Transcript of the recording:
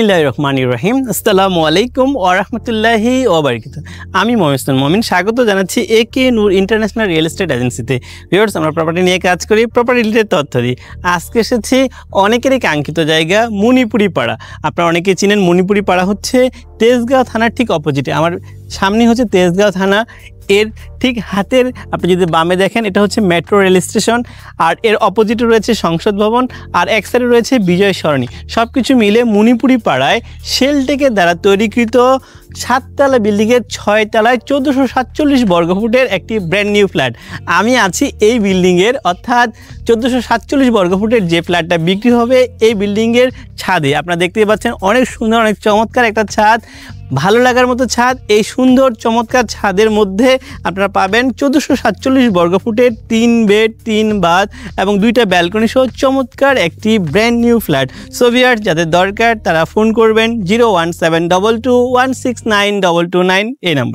বিসমিল্লাহির রহমানির রহিম। আসসালামু আলাইকুম ওয়া রাহমাতুল্লাহি ওয়া বারাকাতুহু। আমি মোহাম্মদ মমিন স্বাগত জানাচ্ছি একে নূর ইন্টারন্যাশনাল রিয়েল এস্টেট এজেন্সিতে। ভিউয়ার্স, আমরা প্রপার্টি নিয়ে কাজ করি, প্রপার্টি রিলেটেড তথ্য দিই। আজকে এসেছি অনেকেরই কাঙ্ক্ষিত জায়গা মণিপুরি পাড়া। আপনারা অনেকেই চিনেন মণিপুরি পাড়া হচ্ছে তেজগাঁও থানার ঠিক অপোজিটে। আমার সামনে হচ্ছে তেজগাঁও থানা, এর ঠিক হাতের আপনি যদি বামে দেখেন এটা হচ্ছে মেট্রো রেল স্টেশন, আর এর অপোজিটে রয়েছে সংসদ ভবন, আর এক সাইডে রয়েছে বিজয় সরণি। সব কিছু মিলে মণিপুরি পাড়ায় শেলটেকের দ্বারা তৈরিকৃত 7তলা বিল্ডিংয়ের 6 তলায় 1447 বর্গফুটের একটি ব্র্যান্ড নিউ ফ্ল্যাট। আমি আছি এই বিল্ডিংয়ের, অর্থাৎ 1447 বর্গফুটের যে ফ্ল্যাটটা বিক্রি হবে এই বিল্ডিংয়ের ছাদে। আপনারা দেখতেই পাচ্ছেন অনেক সুন্দর, অনেক চমৎকার একটা ছাদ, ভালো লাগার মতো ছাদ। এই সুন্দর চমৎকার ছাদের মধ্যে আপনারা পাবেন 1447 বর্গফুটের 3 বেড 3 বাথ এবং 2টা ব্যালকনি সহ চমৎকার একটি brand new flat. So viewers, যাদের দরকার তারা ফোন করবেন 01722169229 এই নাম্বার।